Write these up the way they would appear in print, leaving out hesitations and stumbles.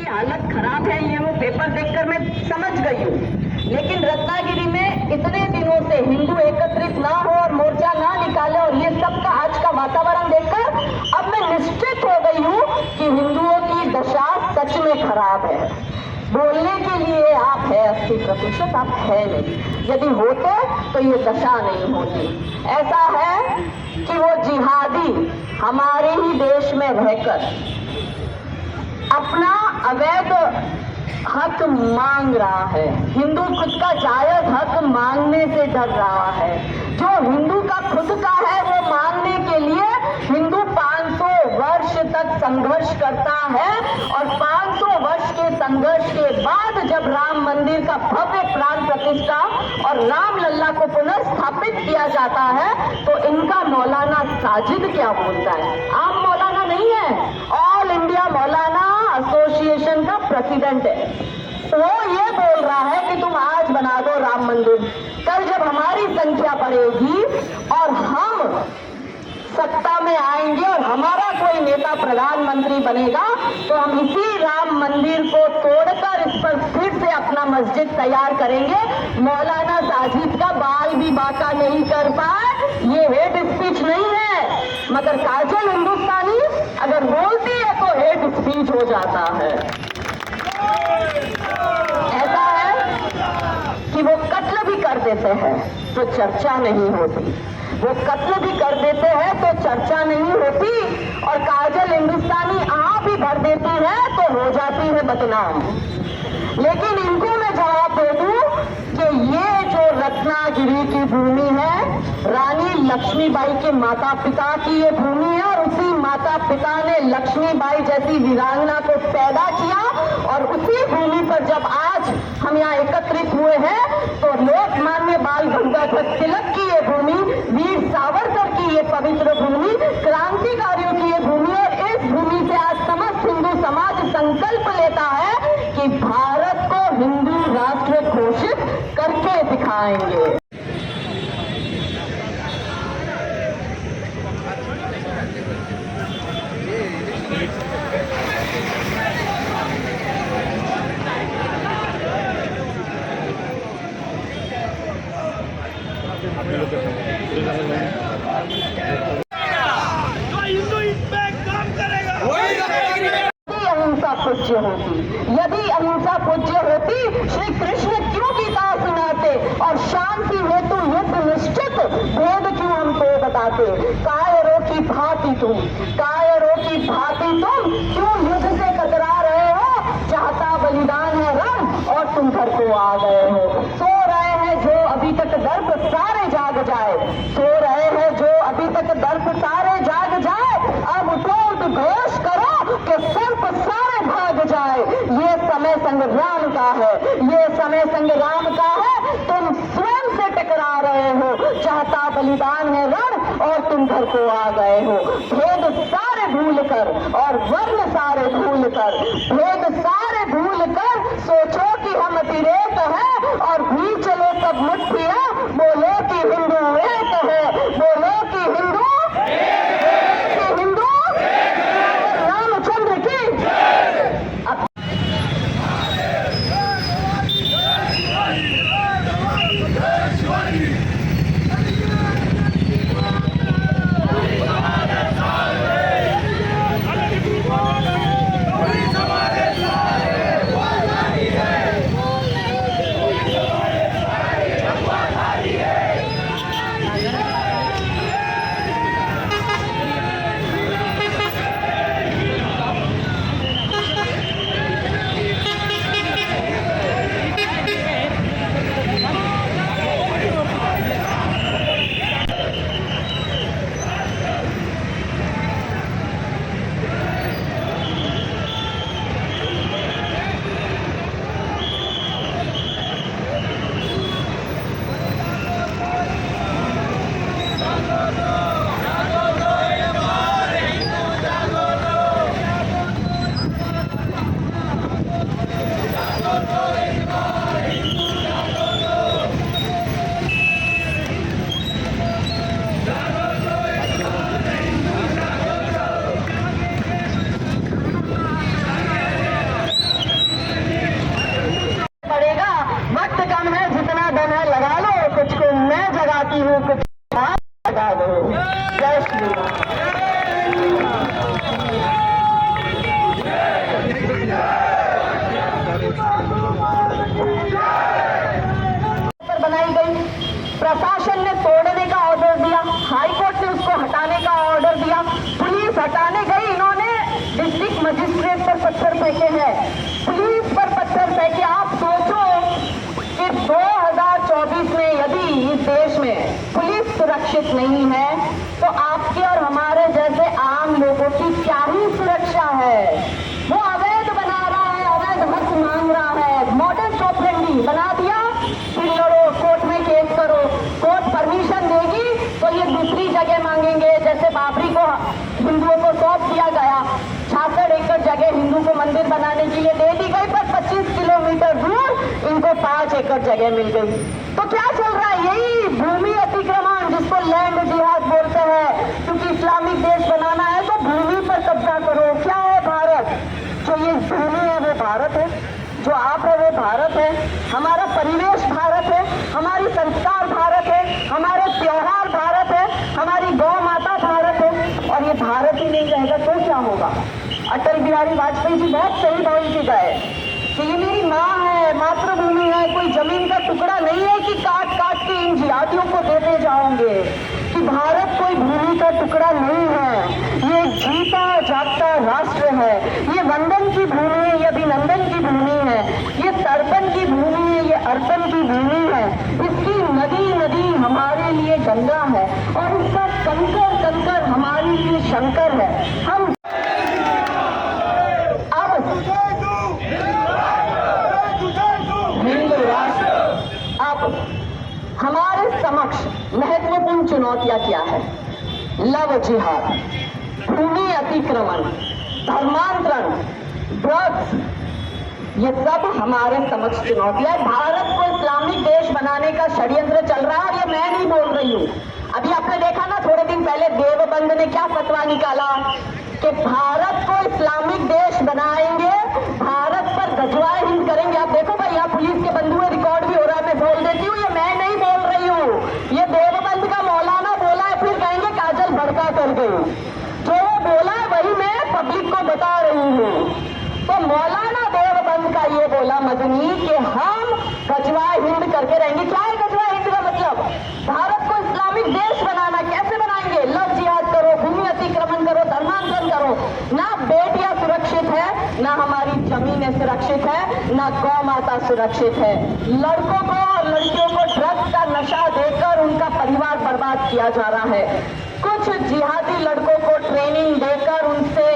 की हालत खराब है, ये वो पेपर देखकर मैं समझ गई हूँ। लेकिन रत्नागिरी में इतने दिनों से हिंदू एकत्रित ना हो और मोर्चा ना निकाले, और ये सब का आज का वातावरण देखकर अब मैं निश्चित हो गई हूँ कि हिंदुओं की दशा सच में खराब है। बोलने के लिए आप है 80%, आप है नहीं। यदि होते तो ये दशा नहीं होती। ऐसा है कि वो जिहादी हमारे ही देश में रहकर अपना अवैध हक मांग रहा है। हिंदू खुद का जायज हक मांगने से डर रहा है। जो हिंदू का खुद का है वो मांगने के लिए हिंदू 500 वर्ष तक संघर्ष करता है, और 500 वर्ष के संघर्ष के बाद जब राम मंदिर का भव्य प्राण प्रतिष्ठा और राम लल्ला को पुनर्स्थापित किया जाता है तो इनका मौलाना साजिद क्या बोलता है? आम मौलाना नहीं है, ऑल इंडिया मौलाना एसोसिएशन का प्रेसिडेंट है। वो ये बोल रहा है कि तुम आज बना दो राम मंदिर, कल जब हमारी संख्या बढ़ेगी और हम सत्ता में आएंगे और हमारा कोई नेता प्रधानमंत्री बनेगा तो हम इसी राम मंदिर को तोड़कर इस पर फिर से अपना मस्जिद तैयार करेंगे। मौलाना साजिद का बाल भी बाका नहीं कर पाए, ये हेट स्पीच नहीं है, मगर काजल हिंदुस्तानी अगर बोलती है तो हेट स्पीच हो जाता है। ऐसा है कि वो कत्ल भी कर देते हैं तो चर्चा नहीं होती, वो कत्ल भी कर देते हैं तो चर्चा नहीं होती, और काजल हिंदुस्तानी आ भी भर देती है तो हो जाती है बदनाम। लेकिन इनको मैं जवाब दे दूं कि ये जो रत्नागिरी की भूमि है, रानी लक्ष्मीबाई के माता पिता की ये भूमि है, और उसी माता पिता ने लक्ष्मीबाई जैसी वीरांगना को पैदा किया, और उसी भूमि पर जब आज हम यहाँ एकत्रित हुए हैं तो लोकमान्य बाल गंगाधर तिलक की ये भूमि, वीर सावरकर की ये पवित्र भूमि, क्रांतिकारियों की ये भूमि, और इस भूमि से आज समस्त हिंदू समाज संकल्प लेता है कि भारत को हिंदू राष्ट्र घोषित करके दिखाएंगे। पूज्य होती, यदि अहिंसा पूज्य होती, श्री कृष्ण क्यों गीता सुनाते और शांति हेतु युद्ध निश्चित भेद क्यों हमको बताते? कायरों की भांति तुम, कायरों की भांति तुम क्यों युद्ध से कतरा रहे हो? चाहता बलिदान है रण और तुम घर को आ गए हो। सो रहे हैं जो अभी तक दर्द सारे जाग जाए, सो रहे हैं जो अभी तक दर्द सारे जाग जाए, अब उठो घोष करो कि सर्प सारे भाग जाए। ये समय संग्राम का है, ये समय संग्राम का है, तुम स्वयं से टकरा रहे हो। चाहता बलिदान है रण और तुम घर को आ गए हो। भेद सारे भूल कर और वर्ण सारे भूल कर, भेद सारे भूल कर सोचो कि हम अतिरेक है, और भी चलो सब मुठ्ठियां, बोलो कि हिंदू एक है, बोलो कि हिंदू रामचंद्र की। फेंके हैं, पुलिस पर पत्थर फेंके। आप सोचो कि 2024 में यदि इस देश में पुलिस सुरक्षित नहीं है तो आपके और हमारे जैसे आम लोगों की क्या ही सुरक्षा है। वो अवैध बना रहा है, अवैध हक मांग रहा है, मॉडर्न ऑपरेंडी बना दिया, फिर लड़ो, कोर्ट में केस करो, कोर्ट परमिशन देगी तो ये दूसरी जगह मांगेंगे। जैसे बाबरी को हिंदुओं को सौंप दिया गया, 66 एकड़ जगह हिंदू को मंदिर बनाने के लिए दे दी गई, पर 25 किलोमीटर दूर इनको 5 एकड़ जगह मिल गई। तो क्या चल रहा है? यही भूमि अतिक्रमण, जिसको लैंड जिहाद बोलते हैं, क्योंकि इस्लामिक देश बनाना है तो भूमि पर कब्जा करो। क्या है भारत? जो ये भूमि है वो भारत है, जो आप है वो भारत है, हमारा परिवेश भारत है, हमारी संस्कार भारत है, हमारे त्योहार भारत है, हमारी गौ माता भारत है। और ये भारत ही नहीं रहेगा तो क्या होगा? अटल बिहारी वाजपेयी जी बहुत सही बोल के गए कि ये मेरी माँ है, मातृभूमि है, कोई जमीन का टुकड़ा नहीं है कि काट काट के इन जिहादियों को देते जाओगे। कि भारत कोई भूमि का टुकड़ा नहीं है, ये जीता जागता राष्ट्र है, ये वंदन की भूमि है, ये अभिनंदन की भूमि है, ये तर्पण की भूमि है, ये अर्पण की भूमि है। इसकी नदी नदी हमारे लिए गंगा है और इसका कंकर कंकर हमारे लिए शंकर है। हम हिंदू राष्ट्र अब हमारे समक्ष महत्वपूर्ण चुनौतियां क्या है? लव जिहाद, भूमि अतिक्रमण, धर्मांतरण, ड्रग्स, ये सब हमारे समक्ष चुनौतियां है। भारत को इस्लामिक देश बनाने का षड्यंत्र चल रहा है और ये मैं नहीं बोल रही हूँ। अभी आपने देखा ना, थोड़े दिन पहले देवबंद ने क्या फतवा निकाला कि भारत को इस्लामिक देश बनाएंगे, भारत पर गजवाए हिंद करेंगे। आप देखो भाई, यहाँ पुलिस के बंधुए रिकॉर्ड भी हो रहा है, मैं बोल देती हूँ, ये मैं नहीं बोल रही हूँ, ये देवबंद का मौलाना बोला है। फिर कहेंगे काजल भड़का कर गई, जो वो बोला है वही मैं पब्लिक को बता रही हूँ। तो मौलाना देवबंद का ये बोला मदनी कि हम गजवाए हिंद करके रहेंगे। क्या है गजवाए हिंद का मतलब? भारत को इस्लामिक देश बनाना। कैसे बनाएंगे? लव जिहाद करो, भूमि अतिक्रमण करो, धर्मांतरण करो। ना बेटियां सुरक्षित है, ना हमारी जमीनें सुरक्षित है, ना गौ माता सुरक्षित है। लड़कों को और लड़कियों को ड्रग्स का नशा देकर उनका परिवार बर्बाद किया जा रहा है। कुछ जिहादी लड़कों को ट्रेनिंग देकर उनसे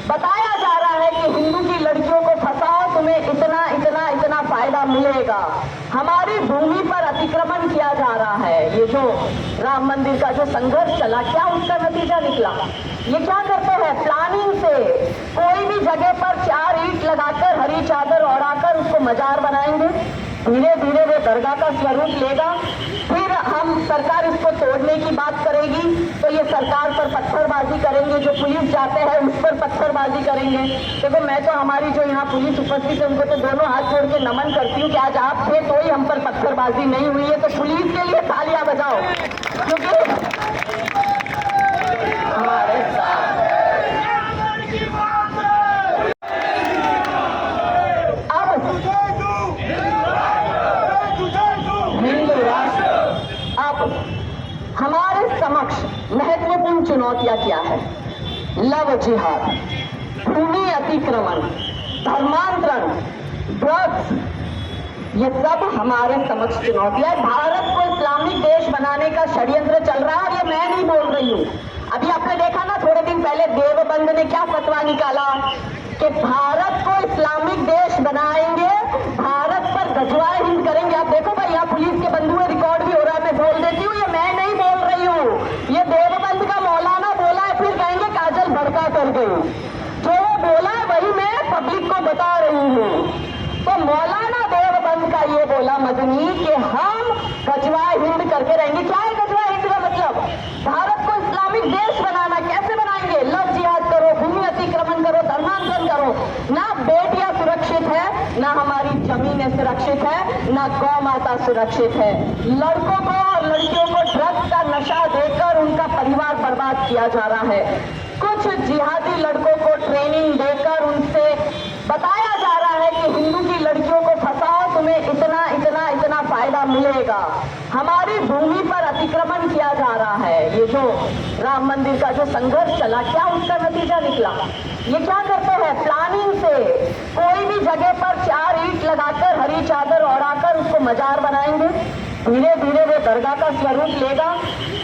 बताया जा रहा है कि हिंदू की लड़कियों को फंसाओ, तुम्हें इतना इतना इतना फायदा मिलेगा। हमारी भूमि पर अतिक्रमण किया जा रहा है। ये जो राम मंदिर का जो संघर्ष चला, क्या उसका नतीजा निकला? ये क्या करते हैं? प्लानिंग से कोई भी जगह पर 4 ईंट लगाकर, हरी चादर ओढ़ाकर उसको मजार बनाएंगे। धीरे धीरे वो दरगाह का स्वरूप लेगा, फिर हम सरकार इसको तोड़ने की बात करेगी तो ये सरकार पर पत्थरबाजी करेंगे, जो पुलिस जाते हैं उस पर पत्थरबाजी करेंगे। देखो, मैं तो हमारी जो यहाँ पुलिस उपस्थित है उनको तो दोनों हाथ जोड़ के नमन करती हूँ कि आज आप थे तो ही हम पर पत्थरबाजी नहीं हुई है। तो पुलिस के लिए तालियां बजाओ, क्योंकि हमारे साथ हमारे समक्ष महत्वपूर्ण चुनौतियां क्या है? लव जिहाद, भूमि अतिक्रमण, धर्मांतरण, ड्रग्स, ये सब हमारे समक्ष चुनौतियां है। भारत को इस्लामिक देश बनाने का षड्यंत्र चल रहा है और ये मैं नहीं बोल रही हूँ। अभी आपने देखा ना, थोड़े दिन पहले देवबंद ने क्या फतवा निकाला कि भारत को इस्लामिक देश बनाएंगे, भारत पर गजवाए हिंद करेंगे। आप देखो भाई, यहाँ पुलिस के बंधुए रिकॉर्ड भी हो रहा है, मैं बोल देती हूँ, ये मैं नहीं बोल रही हूँ, ये देवबंद का मौलाना बोला है। फिर कहेंगे काजल भड़का कर गई, जो वो बोला है वही मैं पब्लिक को बता रही हूँ। तो मौलाना देवबंद का ये बोला मदनी कि हम गजवाए हिंद करके रहेंगे। क्या है गजवाए हिंद का मतलब? भारत को इस्लामिक देश बनाना। कैसे बनाएंगे? लव जिहाद करो, भूमि अतिक्रमण करो, धर्मांतरण करो। ना बेटियां सुरक्षित है, ना हमारी जमीनें सुरक्षित है, ना गौ माता सुरक्षित है। लड़कों को और लड़कियों को ड्रग्स का नशा देकर उनका परिवार बर्बाद किया जा रहा है। कुछ जिहादी लड़कों को ट्रेनिंग देकर उनसे बताया जा रहा है कि हिंदू की लड़कियों को फंसाओ, तुम्हें इतना इतना इतना फायदा मिलेगा। हमारी भूमि पर अतिक्रमण किया जा रहा है। ये जो राम मंदिर का जो संघर्ष चला, क्या उसका नतीजा निकला? ये क्या करते हैं? प्लानिंग से मजार बनाएंगे, धीरे धीरे वो दरगाह का स्वरूप लेगा,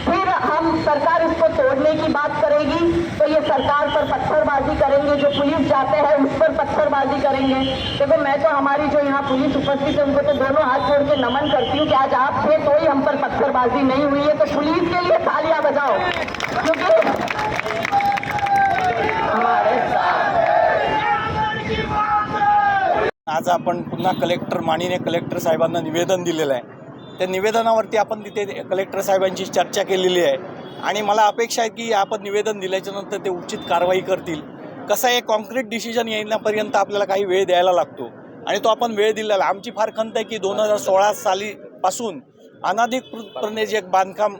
फिर हम सरकार इसको तोड़ने की बात करेगी तो ये सरकार पर पत्थरबाजी करेंगे, जो पुलिस जाते हैं उस पर पत्थरबाजी करेंगे। देखो मैं तो हमारी जो यहाँ पुलिस उपस्थित है उनको तो दोनों हाथ जोड़ के नमन करती हूँ कि आज आप थे तो ही हम पर पत्थरबाजी नहीं हुई है, तो पुलिस के लिए तालियां बजाओ, क्योंकि हमारे साथ आज आपण पुन्हा माननीय कलेक्टर साहेबांना निवेदन दिलेलं आहे। त्या निवेदनावरती आपण तिथे कलेक्टर साहेबांची चर्चा केलेली आहे आणि मला अपेक्षा आहे की आपण निवेदन दिल्याच्यानंतर ते उचित कारवाई करतील। कसं आहे, कॉन्क्रीट डिसिजन येण्यापर्यंत आपल्याला काही वेळ द्यायला लागतो आणि तो आपण वेळ दिलेला। आमची फार खंत आहे की 2016 सालीपासून अनधिकृतपणे जे बांधकाम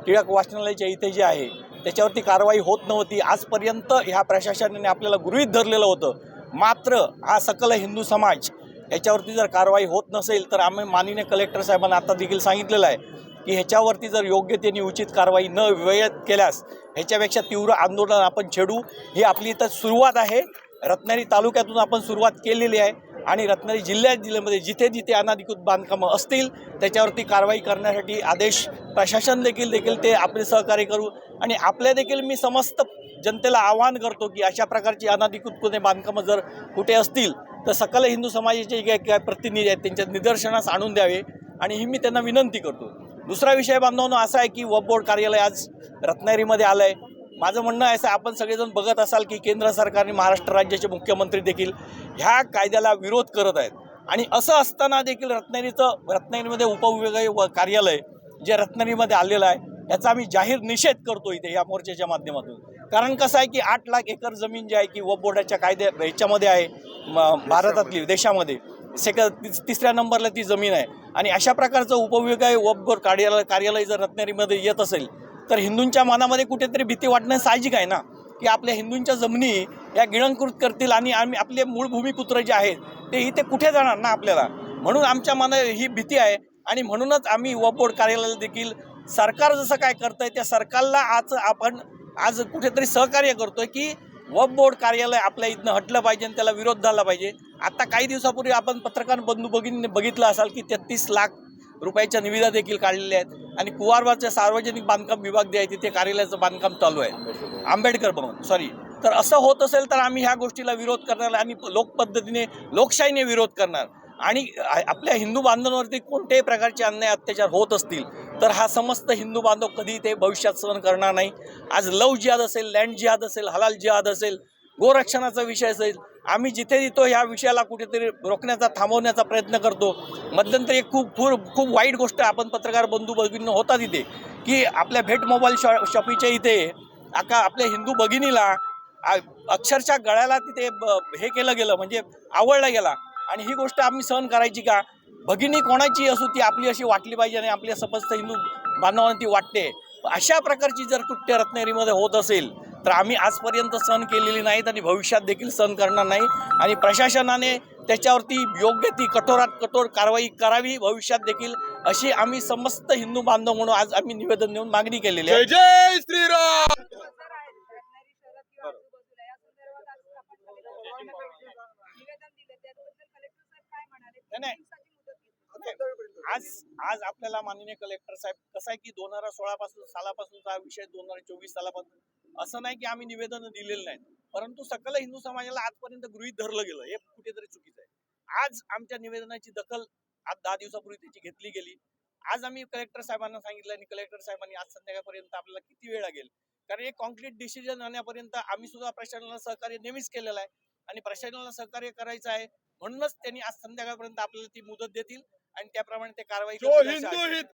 टिळक वाचनालयाच्या इथे जे आहे त्याच्यावरती कारवाई होत नव्हती। आजपर्यंत ह्या प्रशासनाने आपल्याला गृहीत धरलेलं होतं, मात्र हा सकल हिंदू समाज याच्यावरती जर कारवाई होत नसेल तर आम्ही माननीय कलेक्टर साहेबांना आता देखील सांगितलेलं आहे की ह्याच्यावरती जर योग्य त्यांनी उचित कारवाई न वेळेत केल्यास ह्याच्यापेक्षा तीव्र आंदोलन आपण छेडू। ही आपली इथं सुरुवात आहे, रत्नागिरी तालुक्यातून आपण सुरुवात केलेली आहे आणि रत्नागिरी जिल्ह्यामध्ये जिथे जिथे अनधिकृत बांधकामं असतील त्याच्यावरती कारवाई करण्यासाठी आदेश प्रशासन देखील ते आपले सहकार्य करू। आणि आपल्या देखील मी समस्त जनतेला आवाहन करतो की अशा प्रकारची अनधिकृत बांधकामं जर कुठे असतील तर सकल हिंदू समाजाचे जे प्रतिनिधी आहेत त्यांच्या निदर्शनास आणून द्यावे आणि ही मी त्यांना विनंती करतो। दुसरा विषय बांधवांनो असा आहे की वक्फ बोर्ड कार्यालय आज रत्नागिरीमध्ये आलं आहे। माझं म्हणणं असं, आपण सगळेजण बघत असाल की केंद्र सरकारने महाराष्ट्र राज्याचे मुख्यमंत्री देखील ह्या कायद्याला विरोध करत आहेत आणि असं असताना देखील रत्नागिरीमध्ये उपविभागीय कार्यालय जे रत्नागिरीमध्ये आलेलं आहे याचा आम्ही जाहीर निषेध करतो इथे या मोर्चाच्या माध्यमातून। कारण कसं आहे की 8 लाख एकर जमीन जी आहे की वक्फ बोर्डाच्या ह्याच्यामध्ये आहे, भारतातली देशामध्ये तिसऱ्या नंबरला ती जमीन आहे आणि अशा प्रकारचं उपविभागीय वक्फ बोर्ड कार्यालय जर रत्नागिरीमध्ये येत असेल तर हिंदूंच्या मनामध्ये कुठेतरी भीती वाटणं साहजिक आहे ना, की आपल्या हिंदूंच्या जमिनी या गिळंकृत करतील आणि आम्ही आपले मूळ भूमिपुत्र जे आहेत ते इथे कुठे जाणार ना आपल्याला। म्हणून आमच्या मनात ही भीती आहे आणि म्हणूनच आम्ही वक्फ बोर्ड कार्यालयाला देखील सरकार जसं काय करतंय त्या सरकारला आपण आज कुठेतरी सहकार्य करतोय की वक्फ बोर्ड कार्यालय आपल्या इथनं हटलं पाहिजे आणि त्याला विरोध झाला पाहिजे। आता काही दिवसापूर्वी आपण पत्रकार बंधू बघितलं असाल की 33 लाख रुपयाच्या निविदा देखील काढलेल्या आहेत आणि कुवारबाच्या सार्वजनिक बांधकाम विभाग जे आहे तिथे कार्यालयाचं बांधकाम चालू आहे, आंबेडकर भवन सॉरी। तर असं होत असेल तर आम्ही ह्या गोष्टीला विरोध करणार आणि लोकपद्धतीने लोकशाहीने विरोध करणार आणि आपल्या हिंदू बांधवांवरती कोणत्याही प्रकारचे अन्याय अत्याचार होत असतील तर हा समस्त हिंदू बांधव कधी ते भविष्यात सहन करणार नाही। आज लव जिहाद असेल, लँड जिहाद असेल, हलाल जिहाद असेल, गोरक्षणाचा विषय असेल, आम्ही जिथे जिथं ह्या विषयाला कुठेतरी रोखण्याचा थांबवण्याचा प्रयत्न करतो। मध्यंतरी एक खूप वाईट गोष्ट आपण पत्रकार बंधू भगिनी होता तिथे की आपल्या भेट मोबाईल शॉपीच्या इथे आपल्या हिंदू भगिनीला अक्षरशः गळ्याला तिथे हे केलं गेलं, म्हणजे आवळला गेला आणि ही गोष्ट आम्ही सहन करायची का? भगिनी कोणाची असो ती आपली अशी वाटली पाहिजे आणि आपल्या समस्त हिंदू बांधवांना ती वाटते। अशा प्रकारची जर कृत्य रत्नागिरीमध्ये होत असेल तर आम्ही आजपर्यंत सहन केलेली नाहीत आणि भविष्यात देखील सहन करणार नाही आणि प्रशासनाने त्याच्यावरती योग्य ती कठोरात कठोर कारवाई करावी भविष्यात देखील, अशी आम्ही समस्त हिंदू बांधव म्हणून आज आम्ही निवेदन देऊन मागणी केलेली आहे। जय श्रीराम। आज आपल्याला माननीय कलेक्टर साहेब, कसं आहे की 2016 सालापासूनचा विषय 2024 सालापासून असं नाही की आम्ही निवेदन दिलेलं नाही, परंतु सकल हिंदू समाजाला आजपर्यंत गृहीत धरलं गेलं, हे कुठेतरी चुकीचं आहे। आज आमच्या निवेदनाची दखल आज 10 दिवसापूर्वी त्याची घेतली गेली। आज आम्ही कलेक्टर साहेबांना सांगितलं आणि कलेक्टर साहेबांनी आज संध्याकाळपर्यंत आपल्याला किती वेळ लागेल, कारण एक कॉन्क्रीट डिसिजन आणण्यापर्यंत आम्ही सुद्धा प्रशासनाला सहकार्य नेहमीच केलेलं आहे आणि प्रशासनाला सहकार्य करायचं आहे, म्हणूनच त्यांनी आज संध्याकाळपर्यंत आपल्याला ती मुदत देतील आणि त्याप्रमाणे ते कारवाई